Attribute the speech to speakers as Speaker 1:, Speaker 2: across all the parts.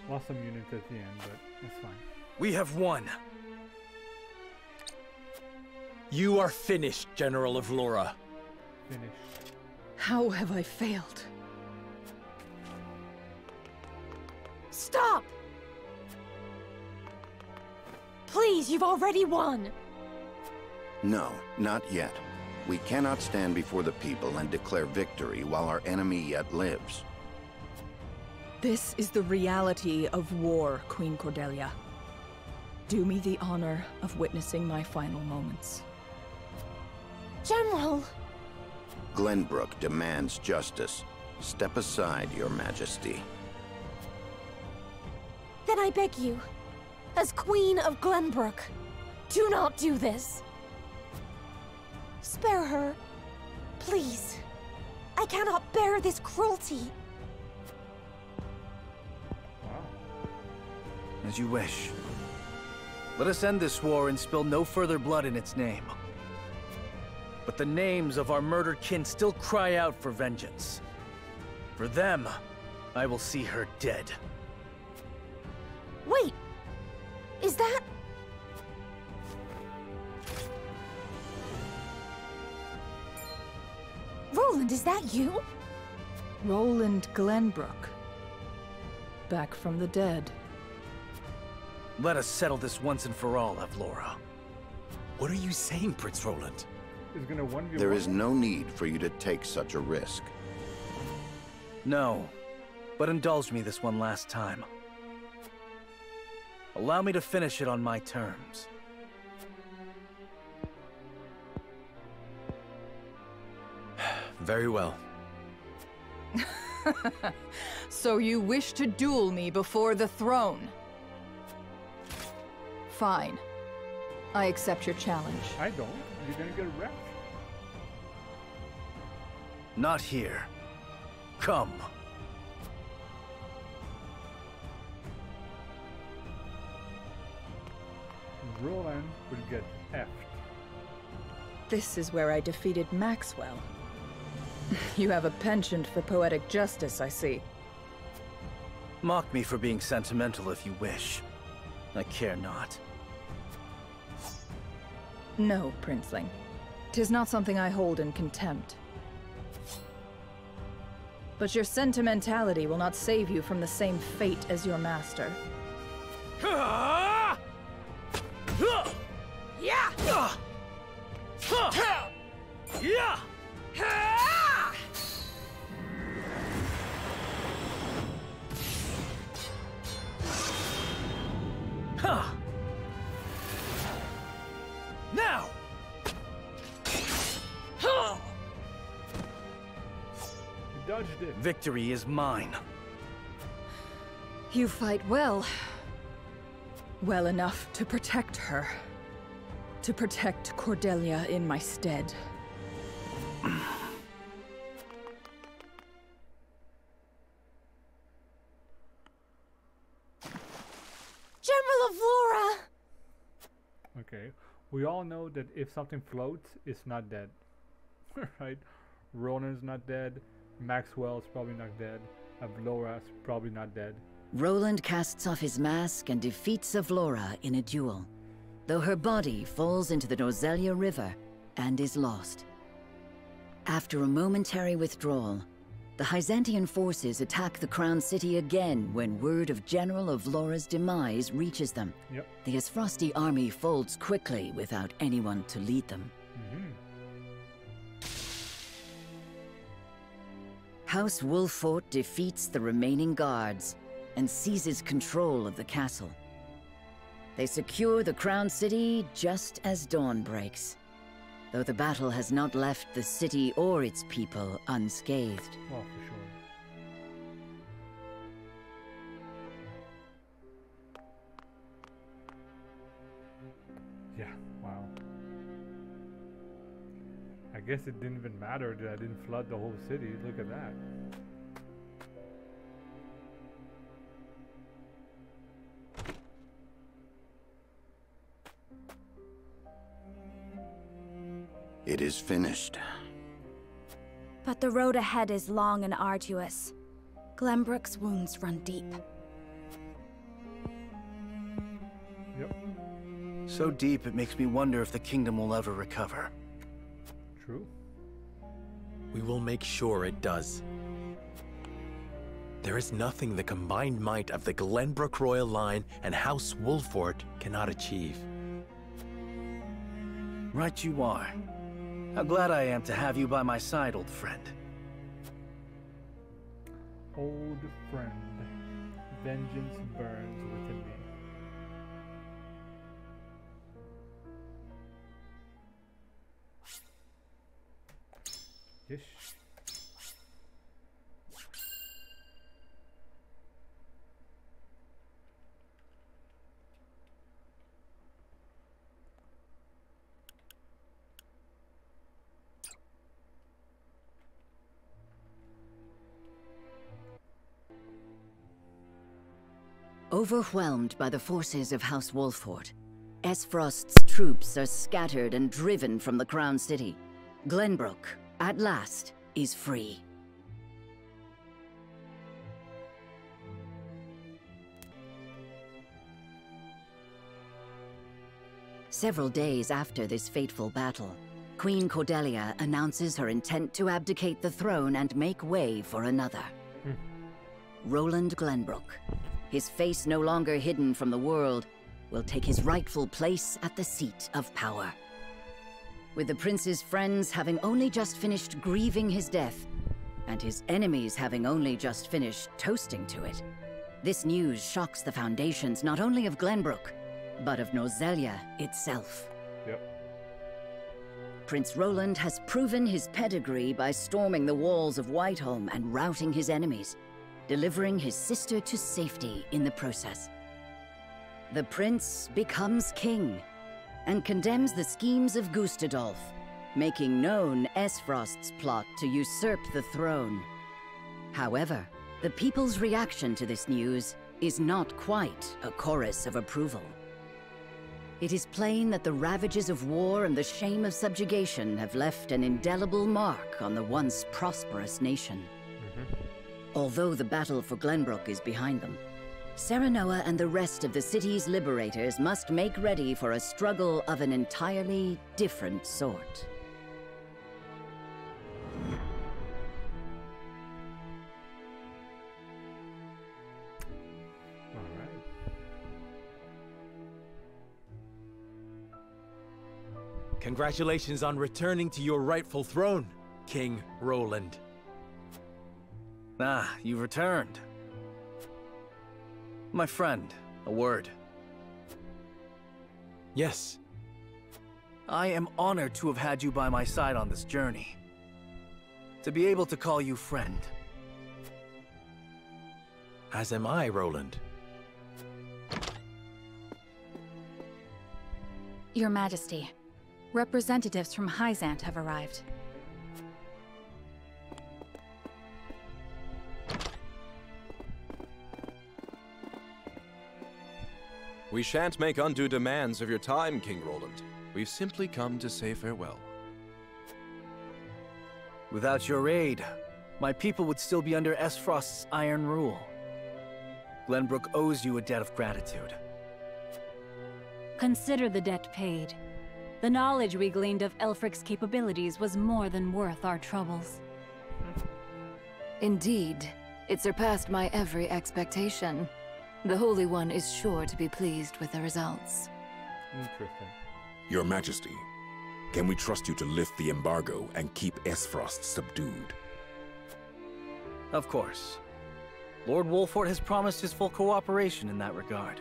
Speaker 1: Lost some units at the end, but that's fine.
Speaker 2: We have won. You are finished, General of Vlora.
Speaker 1: Finished.
Speaker 3: How have I failed?
Speaker 4: Stop! Please, you've already won!
Speaker 5: No, not yet. We cannot stand before the people and declare victory while our enemy yet lives.
Speaker 3: This is the reality of war, Queen Cordelia. Do me the honor of witnessing my final moments.
Speaker 4: General!
Speaker 5: Glenbrook demands justice. Step aside, Your Majesty.
Speaker 4: Then I beg you, as Queen of Glenbrook, do not do this. Spare her, please. I cannot bear this cruelty.
Speaker 1: Wow.
Speaker 2: As you wish. Let us end this war and spill no further blood in its name. But the names of our murdered kin still cry out for vengeance. For them, I will see her dead.
Speaker 4: Wait! Is that... Roland, is that you?
Speaker 3: Roland Glenbrook. Back from the dead.
Speaker 2: Let us settle this once and for all, Avlora.
Speaker 6: What are you saying, Prince Roland?
Speaker 1: Is gonna 1v1?
Speaker 5: There is no need for you to take such a risk.
Speaker 2: No, but indulge me this one last time. Allow me to finish it on my terms.
Speaker 6: Very well.
Speaker 3: So you wish to duel me before the throne? Fine. I accept your challenge.
Speaker 1: I don't. You're gonna get wrecked.
Speaker 2: Not here. Come.
Speaker 1: Roland would get effed.
Speaker 3: This is where I defeated Maxwell. You have a penchant for poetic justice, I see.
Speaker 2: Mock me for being sentimental if you wish. I care not.
Speaker 3: No, Princeling. 'Tis not something I hold in contempt. But your sentimentality will not save you from the same fate as your master.
Speaker 4: Yeah!
Speaker 2: Yeah! Huh. Now.
Speaker 1: You dodged it.
Speaker 2: Victory is mine.
Speaker 3: You fight well. Well enough to protect her. To protect Cordelia in my stead.
Speaker 4: General of Vlora!
Speaker 1: Okay. We all know that if something floats, it's not dead. Right? Roland's not dead. Maxwell's probably not dead. Avlora's probably not dead.
Speaker 7: Roland casts off his mask and defeats Avlora in a duel, though her body falls into the Nozelia River and is lost. After a momentary withdrawal, the Hyzantian forces attack the Crown City again when word of General Avlora's demise reaches them.
Speaker 1: Yep.
Speaker 7: The Asfrosti army folds quickly without anyone to lead them. House Wolffort defeats the remaining guards and seizes control of the castle. They secure the Crown City just as dawn breaks, though the battle has not left the city or its people unscathed.
Speaker 1: Well, for sure. Yeah, wow. I guess it didn't even matter that I didn't flood the whole city. Look at that.
Speaker 5: It is finished.
Speaker 8: But the road ahead is long and arduous. Glenbrook's wounds run deep.
Speaker 2: So deep it makes me wonder if the kingdom will ever recover.
Speaker 1: True.
Speaker 6: We will make sure it does. There is nothing the combined might of the Glenbrook royal line and House Wolffort cannot achieve.
Speaker 2: Right you are. How glad I am to have you by my side, old friend.
Speaker 1: Old friend. Vengeance burns within me. Yes.
Speaker 7: Overwhelmed by the forces of House Wolffort, Esfrost's troops are scattered and driven from the Crown City. Glenbrook, at last, is free. Several days after this fateful battle, Queen Cordelia announces her intent to abdicate the throne and make way for another. Roland Glenbrook, his face no longer hidden from the world, will take his rightful place at the seat of power. With the prince's friends having only just finished grieving his death, and his enemies having only just finished toasting to it, this news shocks the foundations not only of Glenbrook, but of Nozelia itself.
Speaker 1: Yep.
Speaker 7: Prince Roland has proven his pedigree by storming the walls of Whiteholm and routing his enemies, delivering his sister to safety in the process. The prince becomes king, and condemns the schemes of Gustadolf, making known Esfrost's plot to usurp the throne. However, the people's reaction to this news is not quite a chorus of approval. It is plain that the ravages of war and the shame of subjugation have left an indelible mark on the once prosperous nation. Although the battle for Glenbrook is behind them, Serenoa and the rest of the city's liberators must make ready for a struggle of an entirely different sort.
Speaker 6: Congratulations on returning to your rightful throne, King Roland.
Speaker 2: Ah, you've returned. My friend, a word.
Speaker 6: Yes.
Speaker 2: I am honored to have had you by my side on this journey. To be able to call you friend.
Speaker 6: As am I, Roland.
Speaker 9: Your Majesty, representatives from Hyzant have arrived.
Speaker 10: We shan't make undue demands of your time, King Roland. We've simply come to say farewell.
Speaker 2: Without your aid, my people would still be under Esfrost's iron rule. Glenbrook owes you a debt of gratitude.
Speaker 11: Consider the debt paid. The knowledge we gleaned of Aelfric's capabilities was more than worth our troubles.
Speaker 12: Indeed, it surpassed my every expectation. The Holy One is sure to be pleased with the results.
Speaker 1: Interesting.
Speaker 13: Your Majesty, can we trust you to lift the embargo and keep Esfrost subdued?
Speaker 2: Of course. Lord Wolffort has promised his full cooperation in that regard.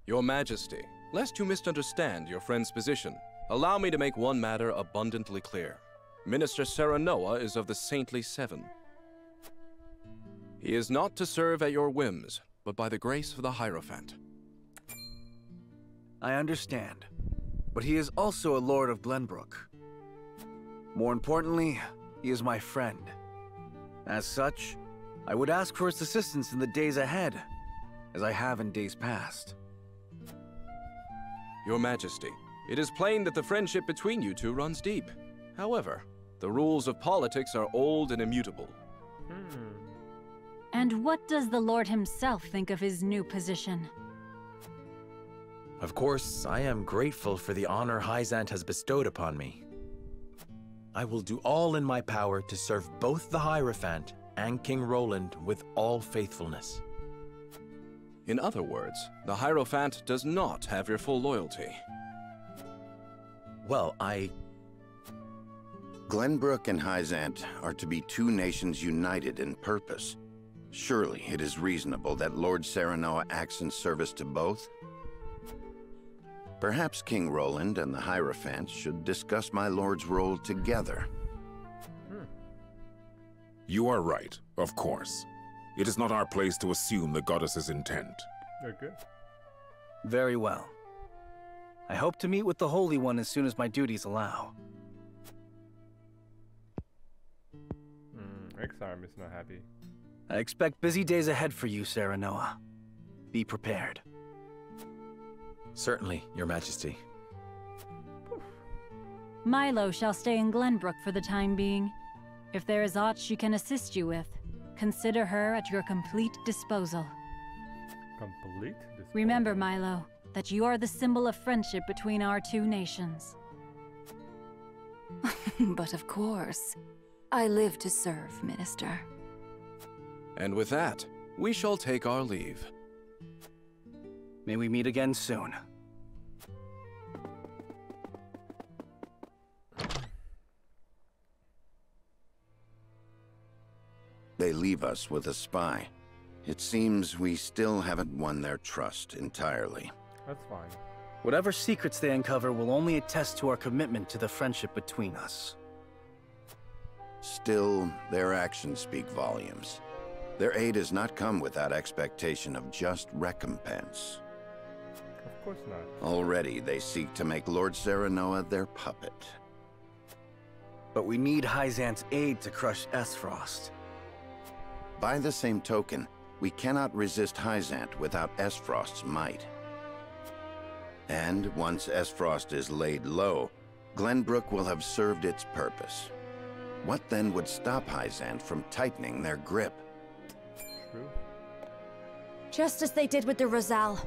Speaker 10: Your Majesty, lest you misunderstand your friend's position, allow me to make one matter abundantly clear. Minister Serenoa is of the Saintly Seven. He is not to serve at your whims, but by the grace of the Hierophant.
Speaker 2: I understand, but he is also a Lord of Glenbrook. More importantly, he is my friend. As such, I would ask for his assistance in the days ahead, as I have in days past.
Speaker 10: Your Majesty, it is plain that the friendship between you two runs deep. However, the rules of politics are old and immutable.
Speaker 11: And what does the Lord himself think of his new position?
Speaker 6: Of course, I am grateful for the honor Hyzant has bestowed upon me. I will do all in my power to serve both the Hierophant and King Roland with all faithfulness.
Speaker 10: In other words, the Hierophant does not have your full loyalty.
Speaker 6: Well,
Speaker 5: Glenbrook and Hyzant are to be two nations united in purpose. Surely it is reasonable that Lord Serenoa acts in service to both? Perhaps King Roland and the Hierophant should discuss my lord's role together.
Speaker 13: You are right, of course. It is not our place to assume the goddess's intent.
Speaker 1: Very good.
Speaker 2: Very well. I hope to meet with the Holy One as soon as my duties allow.
Speaker 1: Exarm is not happy.
Speaker 2: I expect busy days ahead for you, Serenoa. Be prepared.
Speaker 6: Certainly, Your Majesty.
Speaker 11: Milo shall stay in Glenbrook for the time being. If there is aught she can assist you with, consider her at your complete disposal.
Speaker 1: Complete disposal?
Speaker 11: Remember, Milo, that you are the symbol of friendship between our two nations.
Speaker 12: But of course, I live to serve, Minister.
Speaker 10: And with that, we shall take our leave.
Speaker 2: May we meet again soon.
Speaker 5: They leave us with a spy. It seems we still haven't won their trust entirely.
Speaker 1: That's fine.
Speaker 2: Whatever secrets they uncover will only attest to our commitment to the friendship between us.
Speaker 5: Still, their actions speak volumes. Their aid has not come without expectation of just recompense.
Speaker 1: Of course not.
Speaker 5: Already, they seek to make Lord Serenoa their puppet.
Speaker 2: But we need Hyzant's aid to crush Esfrost.
Speaker 5: By the same token, we cannot resist Hyzant without Esfrost's might. And once Esfrost is laid low, Glenbrook will have served its purpose. What then would stop Hyzant from tightening their grip?
Speaker 1: True.
Speaker 8: Just as they did with the Rosal.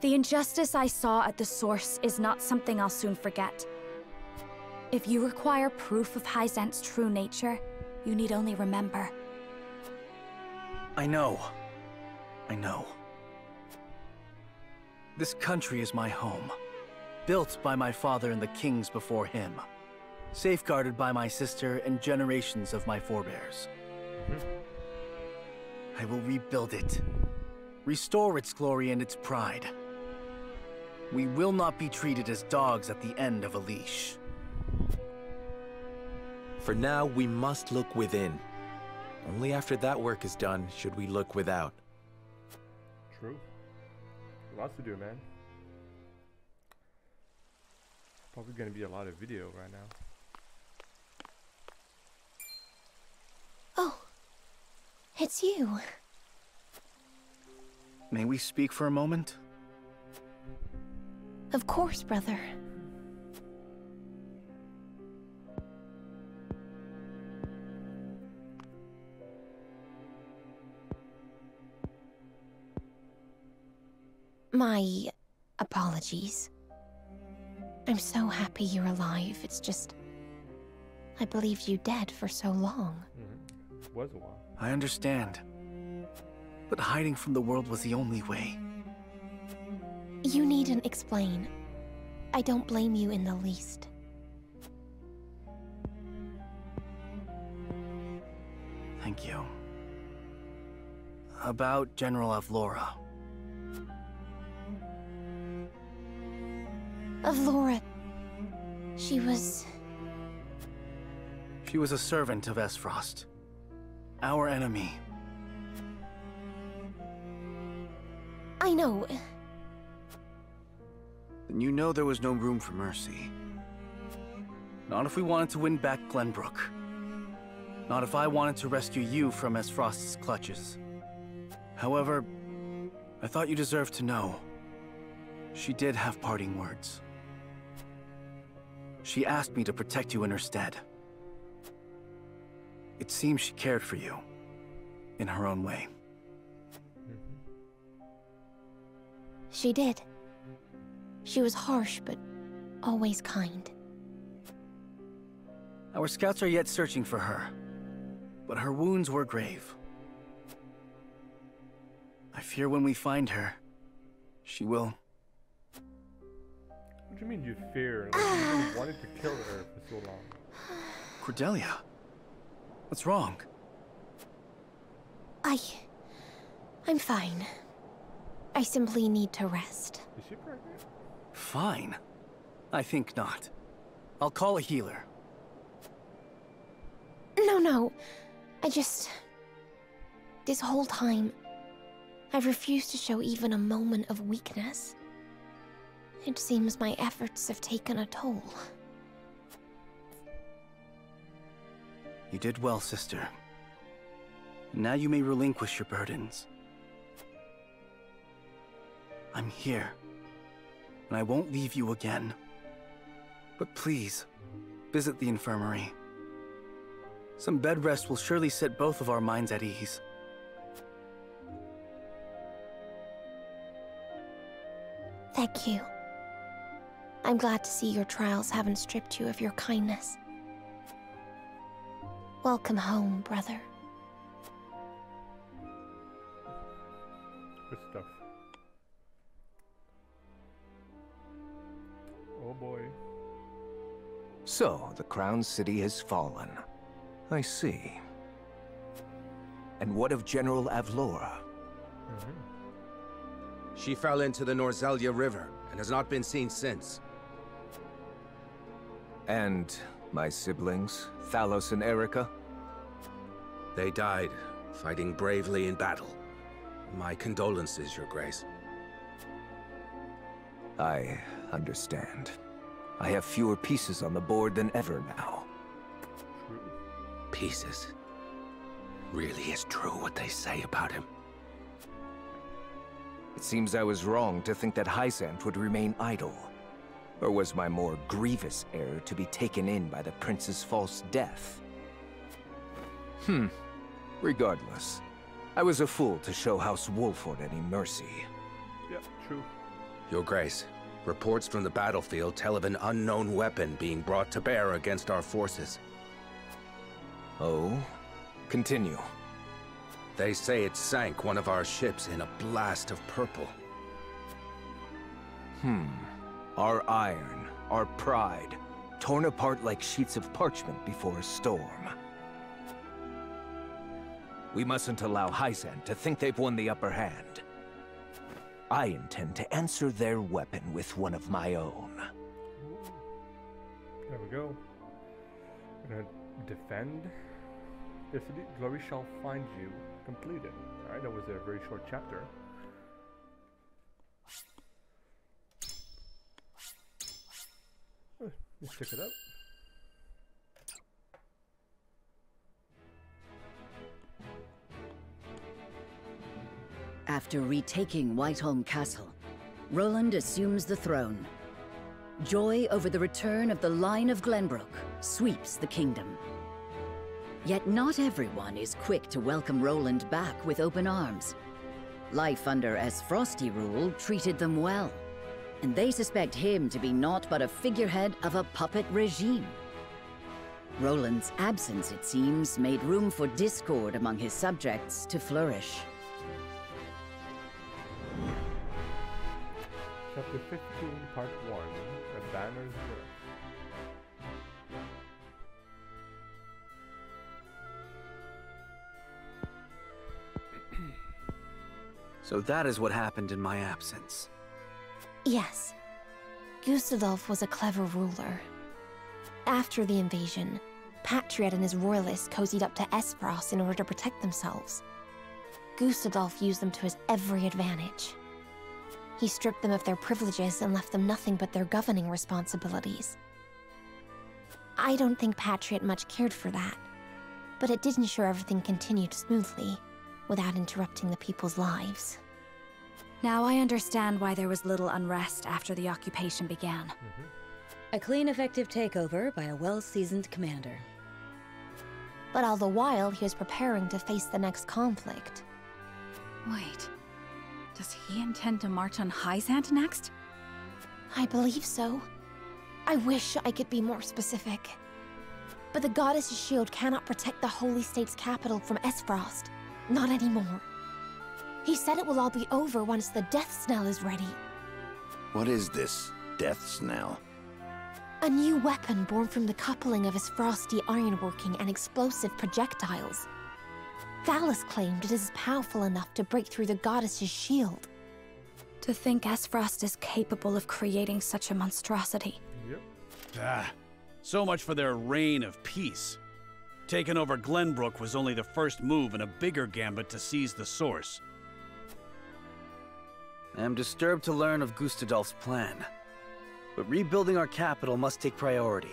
Speaker 8: The injustice I saw at the source is not something I'll soon forget. If you require proof of Hyzant's true nature, you need only remember.
Speaker 2: I know. This country is my home. Built by my father and the kings before him. Safeguarded by my sister and generations of my forebears. I will rebuild it. Restore its glory and its pride. We will not be treated as dogs at the end of a leash.
Speaker 6: For now, we must look within. Only after that work is done should we look without.
Speaker 1: True. Lots to do, man. Probably gonna be a lot of video right now.
Speaker 4: Oh, it's you.
Speaker 2: May we speak for a moment?
Speaker 4: Of course, brother. My apologies. I'm so happy you're alive. It's just... I believed you dead for so long.
Speaker 1: Was a while.
Speaker 2: I understand. But hiding from the world was the only way.
Speaker 4: You needn't explain. I don't blame you in the least.
Speaker 2: Thank you. About General Avlora.
Speaker 4: Avlora... She was
Speaker 2: a servant of Esfrost. Our enemy.
Speaker 4: I know.
Speaker 2: Then you know there was no room for mercy. Not if we wanted to win back Glenbrook. Not if I wanted to rescue you from Esfrost's clutches. However, I thought you deserved to know. She did have parting words. She asked me to protect you in her stead. It seems she cared for you. In her own way.
Speaker 4: She did. She was harsh, but always kind.
Speaker 2: Our scouts are yet searching for her, but her wounds were grave. I fear when we find her, she will...
Speaker 1: What do you mean you fear? Like, you really wanted to kill her for so long.
Speaker 2: Cordelia, what's wrong?
Speaker 4: I'm fine. I simply need to rest.
Speaker 1: Is she pregnant?
Speaker 2: Fine. I think not. I'll call a healer.
Speaker 4: No. This whole time, I've refused to show even a moment of weakness. It seems my efforts have taken a toll.
Speaker 2: You did well, sister. Now you may relinquish your burdens. I'm here, and I won't leave you again. But please, visit the infirmary. Some bed rest will surely set both of our minds at ease.
Speaker 4: Thank you. I'm glad to see your trials haven't stripped you of your kindness. Welcome home, brother.
Speaker 1: Good stuff. Oh boy.
Speaker 14: So, the Crown City has fallen. I see. And what of General Avlora?
Speaker 15: She fell into the Norzelia River and has not been seen since.
Speaker 14: And my siblings, Thalos and Erica?
Speaker 15: They died, fighting bravely in battle. My condolences, Your Grace.
Speaker 14: I understand. I have fewer pieces on the board than ever now.
Speaker 15: Pieces? Really is true what they say about him?
Speaker 14: It seems I was wrong to think that Hyzant would remain idle. Or was my more grievous error to be taken in by the prince's false death? Regardless, I was a fool to show House Wolford any mercy.
Speaker 1: Yep, true.
Speaker 15: Your Grace, reports from the battlefield tell of an unknown weapon being brought to bear against our forces.
Speaker 14: Oh? Continue.
Speaker 15: They say it sank one of our ships in a blast of purple.
Speaker 14: Our iron, our pride, torn apart like sheets of parchment before a storm. We mustn't allow Hyzant to think they've won the upper hand. I intend to answer their weapon with one of my own.
Speaker 1: There we go. We're gonna defend the city. Glory shall find you. Completed. Alright, that was a very short chapter. Let's check it out.
Speaker 7: After retaking Whiteholm Castle, Roland assumes the throne. Joy over the return of the line of Glenbrook sweeps the kingdom. Yet not everyone is quick to welcome Roland back with open arms. Life under Esfrosti rule treated them well, and they suspect him to be naught but a figurehead of a puppet regime. Roland's absence, it seems, made room for discord among his subjects to flourish.
Speaker 1: Chapter 15, Part 1, The Banner's Birth.
Speaker 2: So that is what happened in my absence.
Speaker 4: Yes. Gustadolf was a clever ruler. After the invasion, Patriot and his royalists cozied up to Esfrost in order to protect themselves. Gustadolf used them to his every advantage. He stripped them of their privileges and left them nothing but their governing responsibilities. I don't think Patriot much cared for that, but it did ensure everything continued smoothly, without interrupting the people's lives.
Speaker 8: Now I understand why there was little unrest after the occupation began.
Speaker 16: A clean, effective takeover by a well-seasoned commander.
Speaker 4: but all the while he was preparing to face the next conflict.
Speaker 9: Wait, does he intend to march on Hyzant next?
Speaker 4: I believe so. I wish I could be more specific. But the Goddess's shield cannot protect the Holy State's capital from Esfrost. Not anymore. He said it will all be over once the Death Snell is ready.
Speaker 5: What is this Death Snell?
Speaker 4: A new weapon born from the coupling of his frosty ironworking and explosive projectiles. Thalos claimed it is powerful enough to break through the Goddess's shield.
Speaker 8: To think Esfrost is capable of creating such a monstrosity.
Speaker 1: Yep.
Speaker 16: Ah, so much for their reign of peace. Taking over Glenbrook was only the first move in a bigger gambit to seize the source.
Speaker 2: I am disturbed to learn of Gustadolf's plan, but rebuilding our capital must take priority.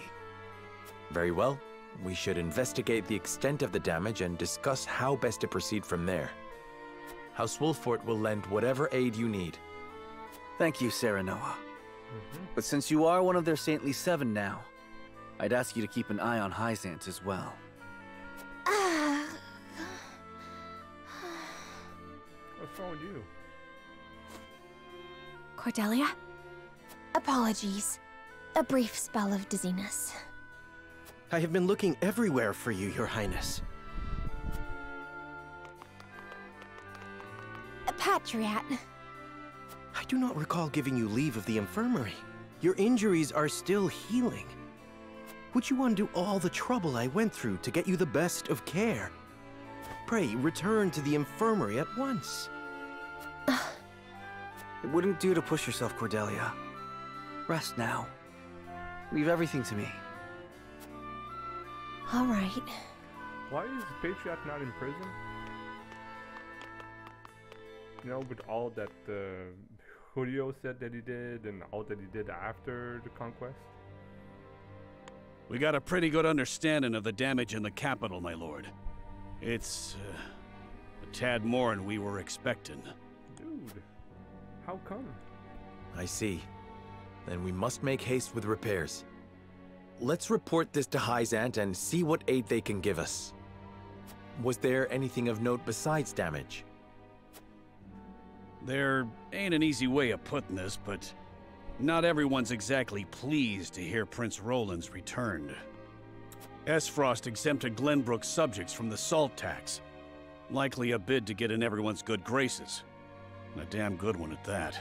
Speaker 6: Very well. We should investigate the extent of the damage and discuss how best to proceed from there. House Wolffort will lend whatever aid you need.
Speaker 2: Thank you, Serenoa. But since you are one of their Saintly Seven now, I'd ask you to keep an eye on Hyzant as well.
Speaker 1: What's wrong with you?
Speaker 4: Cordelia? Apologies. A brief spell of dizziness.
Speaker 17: I have been looking everywhere for you, Your Highness.
Speaker 4: Patriat.
Speaker 17: I do not recall giving you leave of the infirmary. Your injuries are still healing. Would you undo all the trouble I went through to get you the best of care? Pray, return to the infirmary at once.
Speaker 2: It wouldn't do to push yourself, Cordelia. Rest now. Leave everything to me.
Speaker 4: All right.
Speaker 1: Why is Patriot not in prison? You know, with all that Julio said that he did and all that he did after the conquest?
Speaker 16: We got a pretty good understanding of the damage in the capital, my lord. It's a tad more than we were expecting.
Speaker 1: Dude, how come?
Speaker 6: I see. Then we must make haste with repairs. Let's report this to Hyzant and see what aid they can give us. Was there anything of note besides damage?
Speaker 16: There ain't an easy way of putting this, but not everyone's exactly pleased to hear Prince Roland's returned. Esfrost exempted Glenbrook's subjects from the salt tax. Likely a bid to get in everyone's good graces. And a damn good one at that.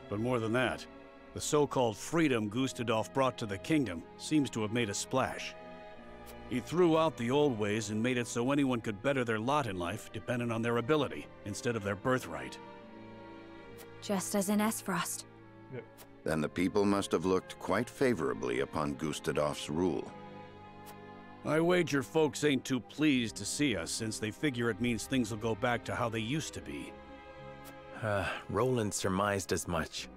Speaker 16: But more than that, the so-called freedom Gustadolf brought to the kingdom seems to have made a splash. He threw out the old ways and made it so anyone could better their lot in life depending on their ability, instead of their birthright.
Speaker 8: Just as in Esfrost.
Speaker 1: Yep.
Speaker 5: Then the people must have looked quite favorably upon Gustadolf's rule.
Speaker 16: I wager folks ain't too pleased to see us, since they figure it means things will go back to how they used to be.
Speaker 6: Roland surmised as much.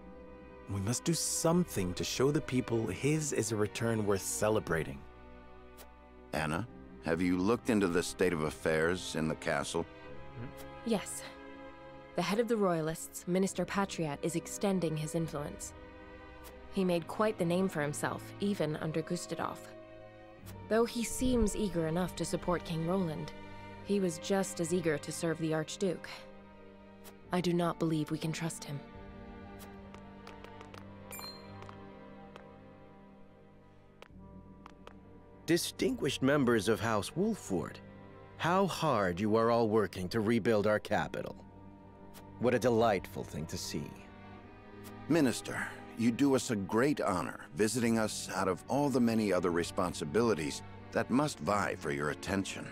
Speaker 6: We must do something to show the people his is a return worth celebrating.
Speaker 5: Anna, have you looked into the state of affairs in the castle?
Speaker 18: Yes. The head of the Royalists, Minister Patriat, is extending his influence. He made quite the name for himself, even under Gustadolf. Though he seems eager enough to support King Roland, he was just as eager to serve the Archduke. I do not believe we can trust him.
Speaker 17: Distinguished members of House Wolffort, how hard you are all working to rebuild our capital. What a delightful thing to see.
Speaker 5: Minister, you do us a great honor visiting us out of all the many other responsibilities that must vie for your attention.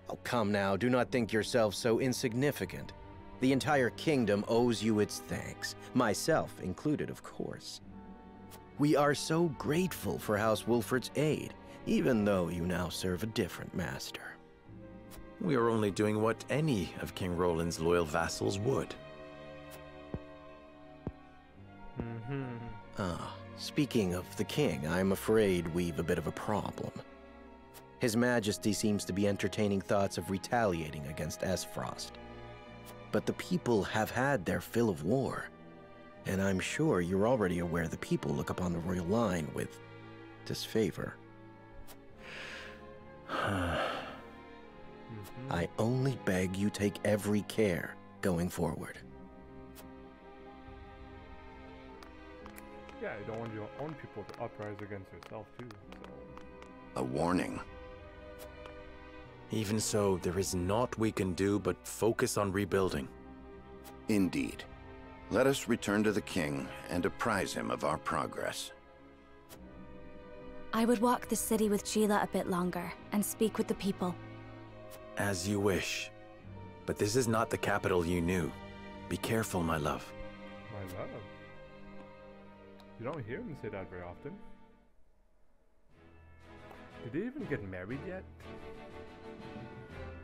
Speaker 17: Oh, come now, do not think yourself so insignificant. The entire kingdom owes you its thanks, myself included, of course. We are so grateful for House Wolffort's aid, even though you now serve a different master.
Speaker 6: We are only doing what any of King Roland's loyal vassals would.
Speaker 17: Speaking of the king, I'm afraid we've a bit of a problem. His Majesty seems to be entertaining thoughts of retaliating against Esfrost. But the people have had their fill of war, and I'm sure you're already aware the people look upon the royal line with disfavor. I only beg you take every care going forward.
Speaker 1: Yeah, you don't want your own people to uprise against yourself too, so...
Speaker 5: A warning.
Speaker 6: Even so, there is naught we can do but focus on rebuilding.
Speaker 5: Indeed. Let us return to the king and apprise him of our progress.
Speaker 8: I would walk the city with Sheila a bit longer and speak with the people.
Speaker 6: As you wish. But this is not the capital you knew. Be careful, my love.
Speaker 1: My love? You don't hear him say that very often. Did they even get married yet?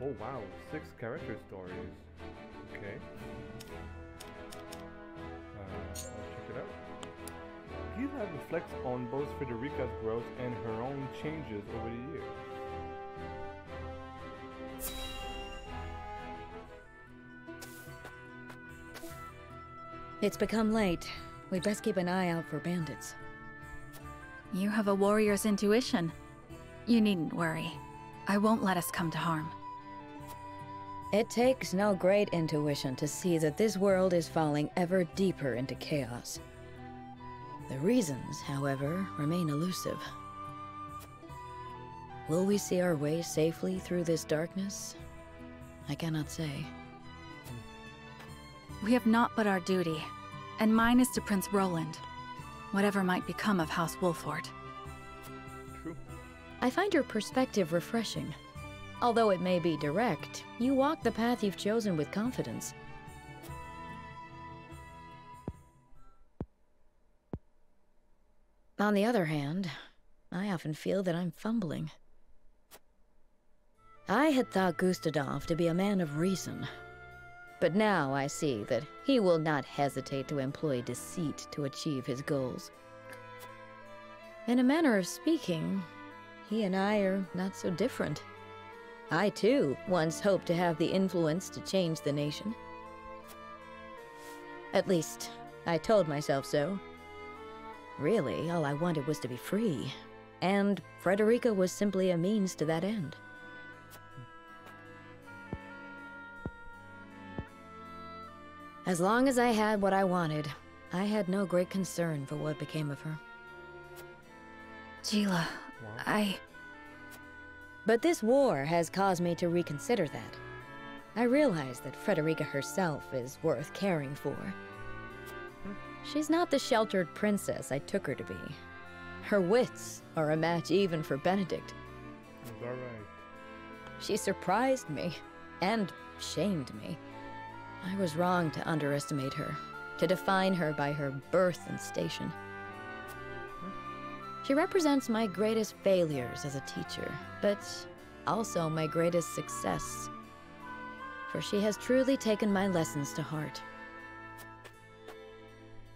Speaker 1: Oh wow, 6 character stories. Okay. Let's check it out. Gila reflects on both Frederica's growth and her own changes over the years.
Speaker 19: It's become late. We'd best keep an eye out for bandits.
Speaker 9: You have a warrior's intuition. You needn't worry. I won't let us come to harm.
Speaker 19: It takes no great intuition to see that this world is falling ever deeper into chaos. The reasons, however, remain elusive. Will we see our way safely through this darkness? I cannot say.
Speaker 9: We have naught but our duty, and mine is to Prince Roland, whatever might become of House Wolford.
Speaker 1: True.
Speaker 19: I find your perspective refreshing. Although it may be direct, you walk the path you've chosen with confidence. On the other hand, I often feel that I'm fumbling. I had thought Gustadolf to be a man of reason, but now I see that he will not hesitate to employ deceit to achieve his goals. In a manner of speaking, he and I are not so different. I, too, once hoped to have the influence to change the nation. At least, I told myself so. Really, all I wanted was to be free, and Frederica was simply a means to that end. As long as I had what I wanted, I had no great concern for what became of her.
Speaker 9: Gila,
Speaker 19: But this war has caused me to reconsider that. I realize that Frederica herself is worth caring for. She's not the sheltered princess I took her to be. Her wits are a match even for Benedict.
Speaker 1: Is that right?
Speaker 19: She surprised me, and shamed me. I was wrong to underestimate her, to define her by her birth and station. She represents my greatest failures as a teacher, but also my greatest success. For she has truly taken my lessons to heart.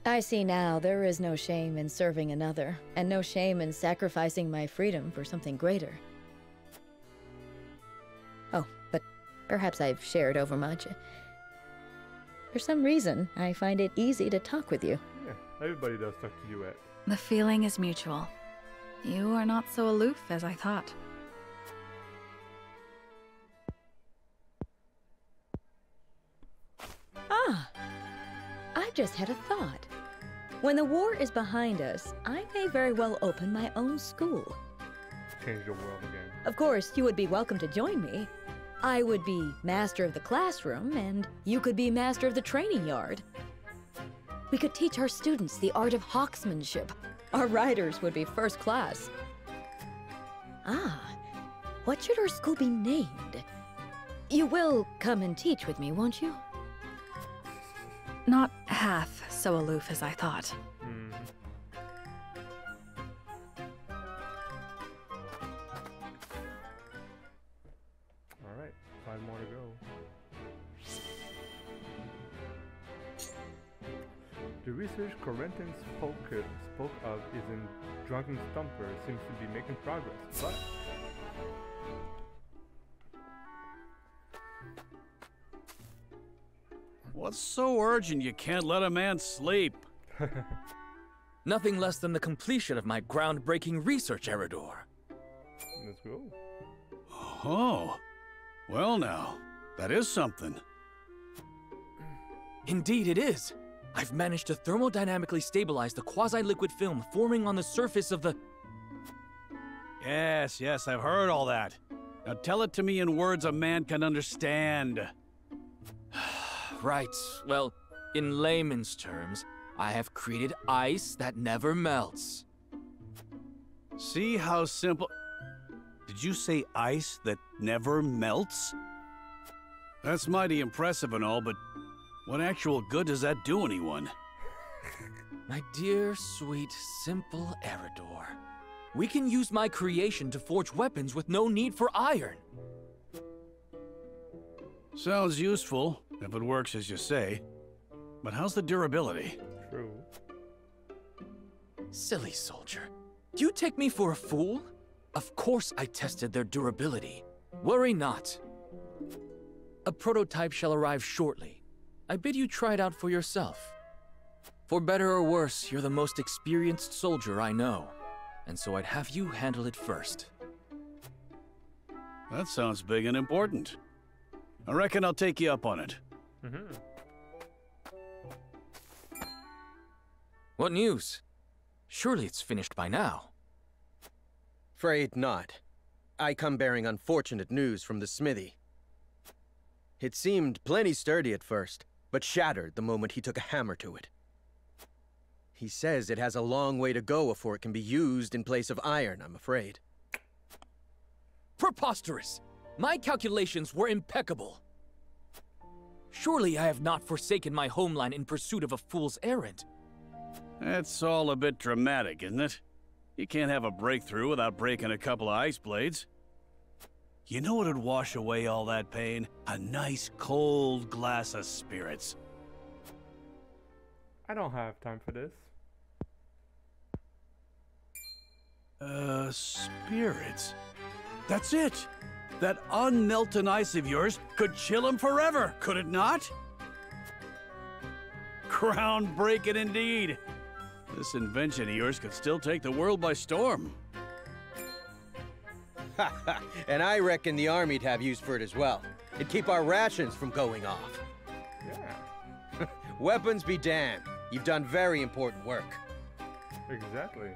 Speaker 19: I see now there is no shame in serving another, and no shame in sacrificing my freedom for something greater. Oh, but perhaps I've shared overmuch. For some reason, I find it easy to talk with you.
Speaker 1: Yeah, everybody does talk to you, Ed.
Speaker 9: The feeling is mutual. You are not so aloof as I thought.
Speaker 19: Ah! I've just had a thought. When the war is behind us, I may very well open my own school.
Speaker 1: Change the world again.
Speaker 19: Of course, you would be welcome to join me. I would be master of the classroom, and you could be master of the training yard. We could teach our students the art of hawksmanship. Our riders would be first class. Ah, what should our school be named? You will come and teach with me, won't you?
Speaker 9: Not half so aloof as I thought.
Speaker 1: Alright, 5 more to go. The research Corentin spoke of is in Drunken Stumper seems to be making progress, but...
Speaker 16: What's so urgent you can't let a man sleep?
Speaker 2: Nothing less than the completion of my groundbreaking research, Eredor.
Speaker 1: Let's go.
Speaker 16: Oh. Well now, that is something.
Speaker 6: Indeed it is. I've managed to thermodynamically stabilize the quasi-liquid film forming on the surface of the...
Speaker 16: Yes, yes, I've heard all that. Now tell it to me in words a man can understand.
Speaker 6: Right. Well, in layman's terms, I have created ice that never melts.
Speaker 16: See how simple... Did you say ice that never melts? That's mighty impressive and all, but what actual good does that do anyone?
Speaker 6: My dear, sweet, simple Eridor. We can use my creation to forge weapons with no need for iron.
Speaker 16: Sounds useful, if it works as you say. But how's the durability?
Speaker 1: True.
Speaker 6: Silly soldier. Do you take me for a fool? Of course I tested their durability. Worry not. A prototype shall arrive shortly. I bid you try it out for yourself. For better or worse, you're the most experienced soldier I know. And so I'd have you handle it first.
Speaker 16: That sounds big and important. I reckon I'll take you up on it.
Speaker 6: What news? Surely it's finished by now.
Speaker 17: Afraid not. I come bearing unfortunate news from the smithy. It seemed plenty sturdy at first, but shattered the moment he took a hammer to it. He says it has a long way to go before it can be used in place of iron, I'm afraid.
Speaker 6: Preposterous! My calculations were impeccable. Surely I have not forsaken my homeland in pursuit of a fool's errand.
Speaker 16: That's all a bit dramatic, isn't it? You can't have a breakthrough without breaking a couple of ice blades. You know what would wash away all that pain? A nice cold glass of spirits.
Speaker 1: I don't have time for this.
Speaker 16: Spirits? That's it! That unmelted ice of yours could chill him forever, could it not? Groundbreaking indeed! This invention of yours could still take the world by storm.
Speaker 17: And I reckon the army'd have use for it as well. It'd keep our rations from going off.
Speaker 1: Yeah.
Speaker 17: Weapons be damned. You've done very important work.
Speaker 1: Exactly.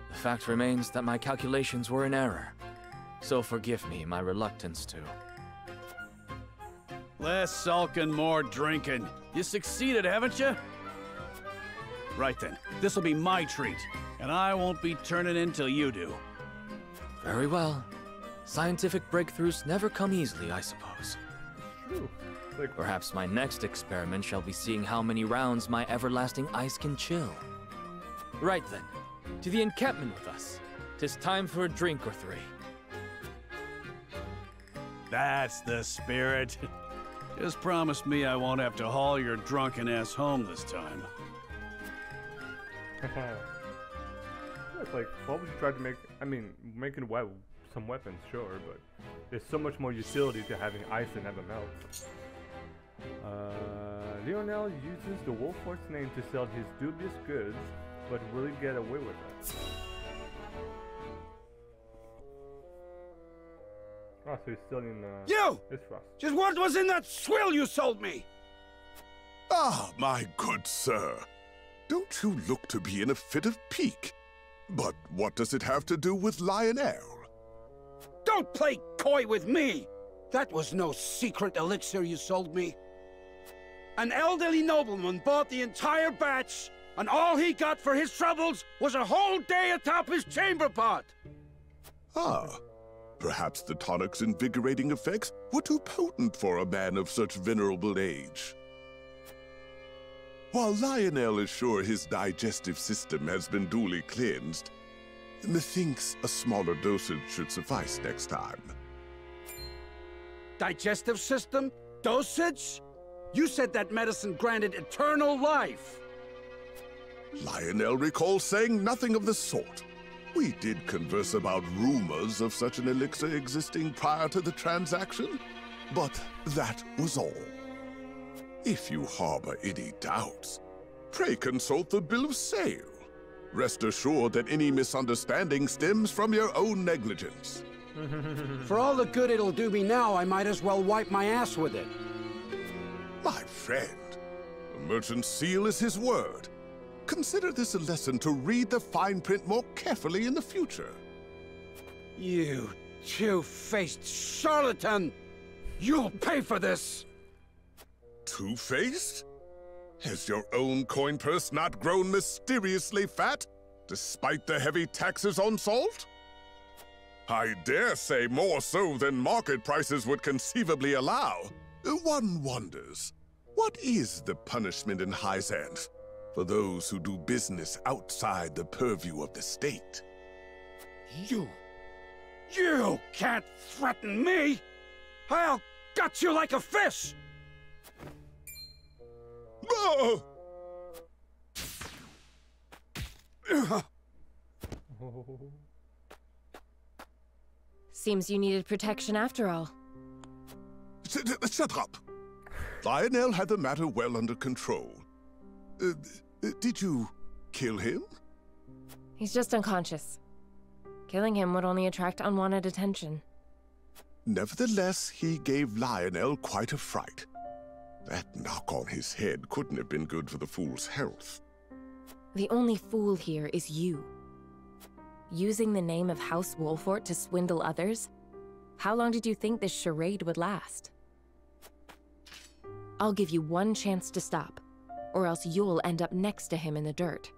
Speaker 6: The fact remains that my calculations were in error. So forgive me my reluctance to.
Speaker 16: Less sulking, more drinking. You succeeded, haven't you? Right then, this'll be my treat, and I won't be turning in till you do.
Speaker 6: Very well. Scientific breakthroughs never come easily, I suppose.
Speaker 1: True.
Speaker 6: Perhaps my next experiment shall be seeing how many rounds my everlasting ice can chill. Right then, to the encampment with us. 'Tis time for a drink or three.
Speaker 16: That's the spirit. Just promise me I won't have to haul your drunken ass home this time.
Speaker 1: It's like, what would you try to make? I mean, making some weapons, sure, but there's so much more utility to having ice that never melts. Lionel uses the Wolfort's name to sell his dubious goods, but will he get away with it? Oh, so he's selling
Speaker 20: You!
Speaker 1: Isfrost.
Speaker 20: Just what was in that swill you sold me?
Speaker 13: Ah, my good sir. Don't you look to be in a fit of pique? But what does it have to do with Lionel?
Speaker 20: Don't play coy with me! That was no secret elixir you sold me. An elderly nobleman bought the entire batch, and all he got for his troubles was a whole day atop his chamber pot.
Speaker 13: Ah, perhaps the tonic's invigorating effects were too potent for a man of such venerable age. While Lionel is sure his digestive system has been duly cleansed, methinks a smaller dosage should suffice next time.
Speaker 20: Digestive system? Dosage? You said that medicine granted eternal life.
Speaker 13: Lionel recalls saying nothing of the sort. We did converse about rumors of such an elixir existing prior to the transaction, but that was all. If you harbor any doubts, pray consult the bill of sale. Rest assured that any misunderstanding stems from your own negligence.
Speaker 20: For all the good it'll do me now, I might as well wipe my ass with it.
Speaker 13: My friend, a merchant's seal is his word. Consider this a lesson to read the fine print more carefully in the future.
Speaker 20: You two-faced charlatan! You'll pay for this!
Speaker 13: Two-faced? Has your own coin purse not grown mysteriously fat, despite the heavy taxes on salt? I dare say more so than market prices would conceivably allow. One wonders, what is the punishment in Hyzanth for those who do business outside the purview of the state?
Speaker 20: You can't threaten me! I'll gut you like a fish!
Speaker 13: Oh!
Speaker 18: Seems you needed protection after all.
Speaker 13: Shut up! Lionel had the matter well under control. Did you kill him?
Speaker 18: He's just unconscious. Killing him would only attract unwanted attention.
Speaker 13: Nevertheless, he gave Lionel quite a fright. That knock on his head couldn't have been good for the fool's health.
Speaker 18: The only fool here is you. Using the name of House Wolfort to swindle others? How long did you think this charade would last? I'll give you one chance to stop, or else you'll end up next to him in the dirt.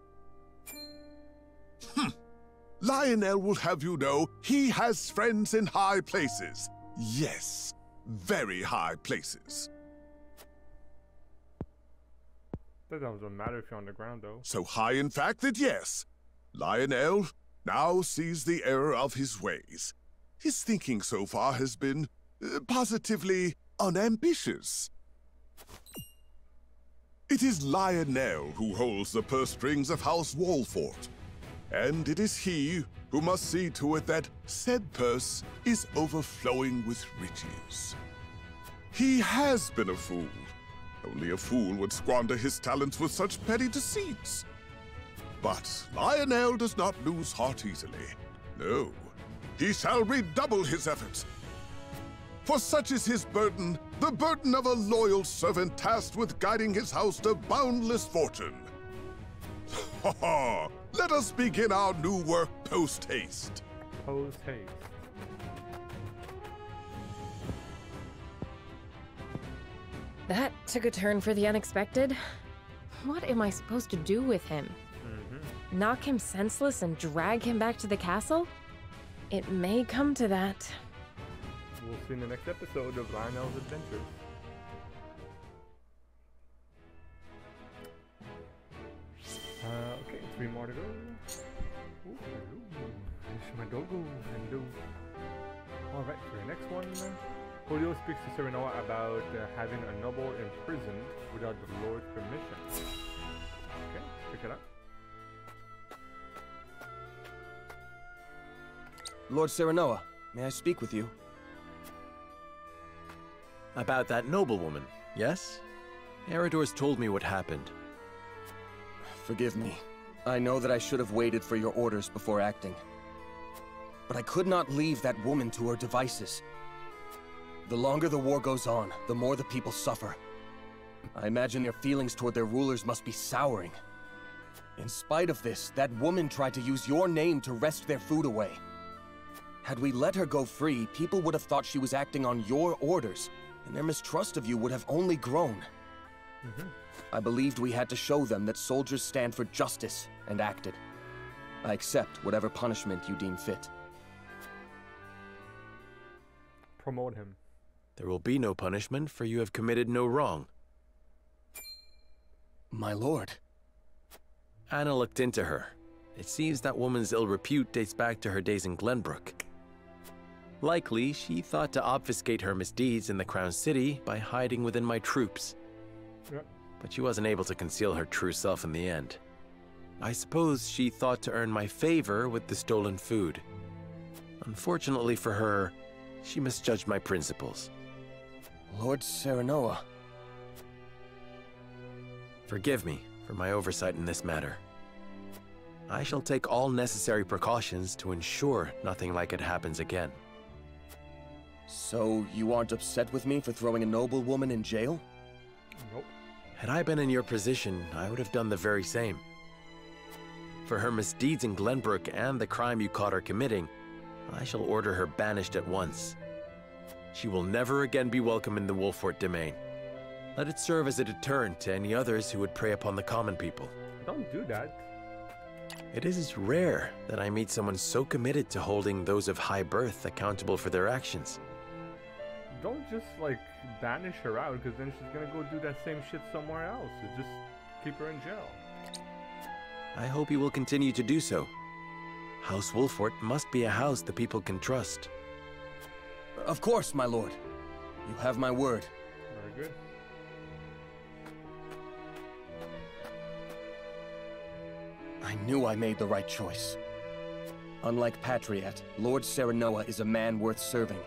Speaker 13: Lionel will have you know he has friends in high places. Yes, very high places.
Speaker 1: That doesn't matter if you're on the ground, though.
Speaker 13: So high, in fact, that yes, Lionel now sees the error of his ways. His thinking so far has been positively unambitious. It is Lionel who holds the purse strings of House Wolfort, and it is he who must see to it that said purse is overflowing with riches. He has been a fool. Only a fool would squander his talents with such petty deceits. But Lionel does not lose heart easily. No, he shall redouble his efforts. For such is his burden, the burden of a loyal servant tasked with guiding his house to boundless fortune. Ha ha! Let us begin our new work post-haste.
Speaker 1: Post-haste.
Speaker 18: That took a turn for the unexpected. What am I supposed to do with him? Knock him senseless and drag him back to the castle? It may come to that.
Speaker 1: We'll see in the next episode of Lionel's Adventures. Okay, 3 more to go. Ooh, hello. It's my doggo. Hello. Alright, for the next one, Julio speaks to Serenoa about having a noble imprisoned without the Lord's permission. Okay, pick it up.
Speaker 14: Lord Serenoa, may I speak with you?
Speaker 6: About that noblewoman, yes? Eridor's told me what happened.
Speaker 14: Forgive me. I know that I should have waited for your orders before acting. But I could not leave that woman to her devices. The longer the war goes on, the more the people suffer. I imagine their feelings toward their rulers must be souring. In spite of this, that woman tried to use your name to wrest their food away. Had we let her go free, people would have thought she was acting on your orders, and their mistrust of you would have only grown. I believed we had to show them that soldiers stand for justice, and acted. I accept whatever punishment you deem fit.
Speaker 1: Promote him.
Speaker 6: There will be no punishment, for you have committed no wrong.
Speaker 14: My lord.
Speaker 6: Anna looked into her. It seems that woman's ill repute dates back to her days in Glenbrook. Likely, she thought to obfuscate her misdeeds in the Crown City by hiding within my troops.
Speaker 1: Yep.
Speaker 6: But she wasn't able to conceal her true self in the end. I suppose she thought to earn my favor with the stolen food. Unfortunately for her, she misjudged my principles.
Speaker 14: Lord Serenoa.
Speaker 6: Forgive me for my oversight in this matter. I shall take all necessary precautions to ensure nothing like it happens again.
Speaker 14: So, you aren't upset with me for throwing a noblewoman in jail?
Speaker 1: Nope.
Speaker 6: Had I been in your position, I would have done the very same. For her misdeeds in Glenbrook and the crime you caught her committing, I shall order her banished at once. She will never again be welcome in the Wolffort domain. Let it serve as a deterrent to any others who would prey upon the common people.
Speaker 1: Don't do that.
Speaker 6: It is rare that I meet someone so committed to holding those of high birth accountable for their actions.
Speaker 1: Don't just, like, banish her out, because then she's gonna go do that same shit somewhere else. So just keep her in jail.
Speaker 6: I hope you will continue to do so. House Wolffort must be a house the people can trust.
Speaker 14: Of course, my lord. You have my word.
Speaker 1: Very good.
Speaker 14: I knew I made the right choice. Unlike Patriat, Lord Serenoa is a man worth serving.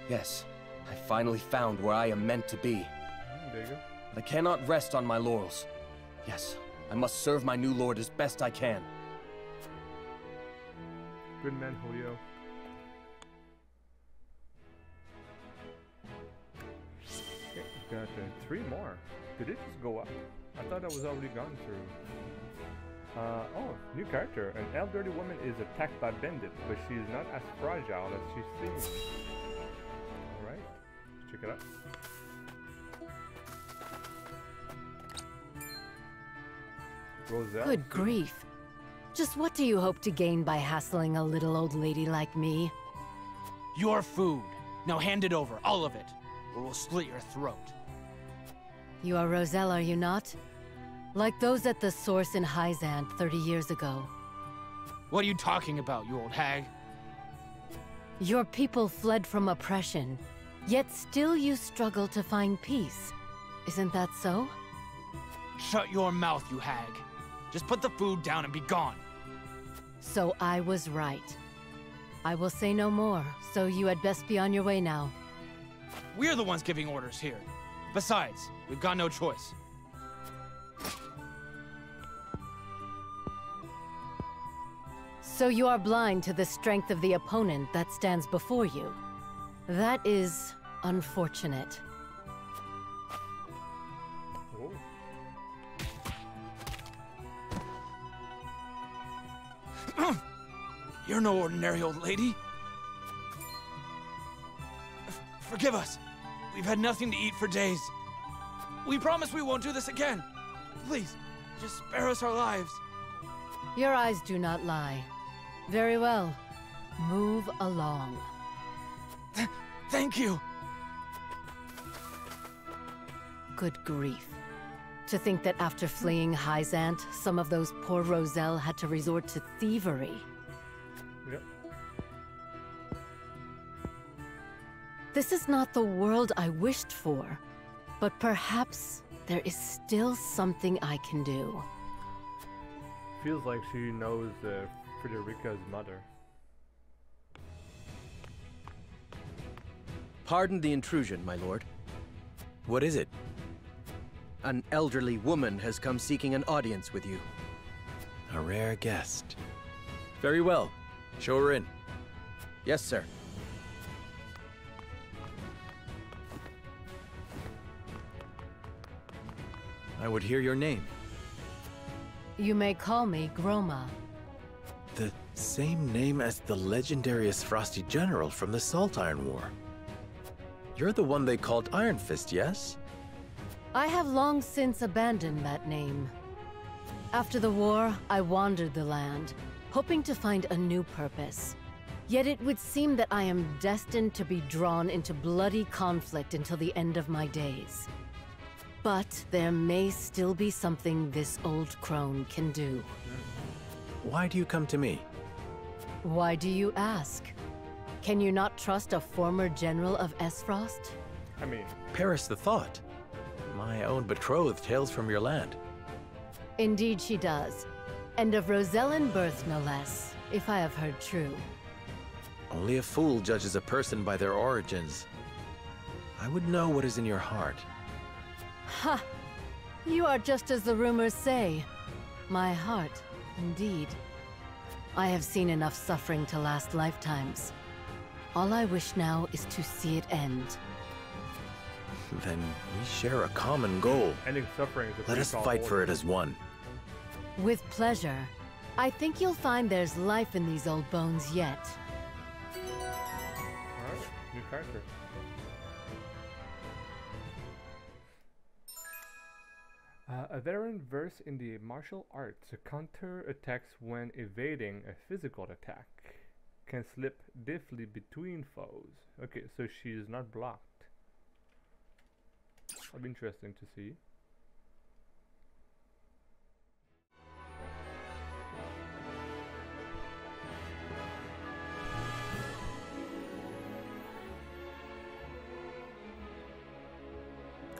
Speaker 14: Yes, I finally found where I am meant to be.
Speaker 1: There you go.
Speaker 14: But I cannot rest on my laurels. Yes, I must serve my new lord as best I can.
Speaker 1: Good man, Julio. Okay, got 3 more. Did it just go up? I thought that was already gone through. Oh, new character. An elderly woman is attacked by bandits, but she is not as fragile as she seems. Alright, let's check it out. Roselle.
Speaker 2: Good grief. Just what do you hope to gain by hassling a little old lady like me?
Speaker 21: Your food. Now hand it over, all of it, or we'll slit your throat.
Speaker 2: You are Roselle, are you not? Like those at the source in Hyzant 30 years ago.
Speaker 21: What are you talking about, you old hag?
Speaker 2: Your people fled from oppression, yet still you struggle to find peace. Isn't that so?
Speaker 21: Shut your mouth, you hag. Just put the food down and be gone.
Speaker 2: So I was right. I will say no more, so you had best be on your way now.
Speaker 21: We're the ones giving orders here. Besides, we've got no choice.
Speaker 2: So you are blind to the strength of the opponent that stands before you. That is unfortunate.
Speaker 21: You're no ordinary old lady. Forgive us. We've had nothing to eat for days. We promise we won't do this again. Please, just spare us our lives.
Speaker 2: Your eyes do not lie. Very well. Move along.
Speaker 21: Thank you.
Speaker 2: Good grief. To think that after fleeing Hyzant, some of those poor Roselle had to resort to thievery.
Speaker 1: Yep.
Speaker 2: This is not the world I wished for, but perhaps there is still something I can do.
Speaker 1: Feels like she knows Frederica's mother.
Speaker 17: Pardon the intrusion, my lord.
Speaker 6: What is it?
Speaker 17: An elderly woman has come seeking an audience with you.
Speaker 6: A rare guest. Very well. Show her in.
Speaker 17: Yes, sir.
Speaker 6: I would hear your name.
Speaker 2: You may call me Groma.
Speaker 6: The same name as the legendary Frosty General from the Salt Iron War. You're the one they called Iron Fist, yes?
Speaker 2: I have long since abandoned that name. After the war, I wandered the land, hoping to find a new purpose. Yet it would seem that I am destined to be drawn into bloody conflict until the end of my days. But there may still be something this old crone can do.
Speaker 6: Why do you come to me?
Speaker 2: Why do you ask? Can you not trust a former general of Esfrost?
Speaker 1: I mean,
Speaker 6: perish the thought. My own betrothed hails from your land.
Speaker 2: Indeed she does. And of Rosellan birth, no less, if I have heard true.
Speaker 6: Only a fool judges a person by their origins. I would know what is in your heart.
Speaker 2: Ha! You are just as the rumors say. My heart, indeed.
Speaker 3: I have seen enough suffering to last lifetimes. All I wish now is to see it end.
Speaker 6: Then we share a common goal.
Speaker 1: Ending suffering is a
Speaker 6: Let us
Speaker 1: pretty tall
Speaker 6: fight for
Speaker 1: order.
Speaker 6: it as one.
Speaker 3: With pleasure. I think you'll find there's life in these old bones yet.
Speaker 1: Alright, new character. A veteran versed in the martial arts counter attacks when evading a physical attack. Can slip deftly between foes. Okay, so she is not blocked. That'll be interesting to see.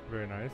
Speaker 1: Very nice.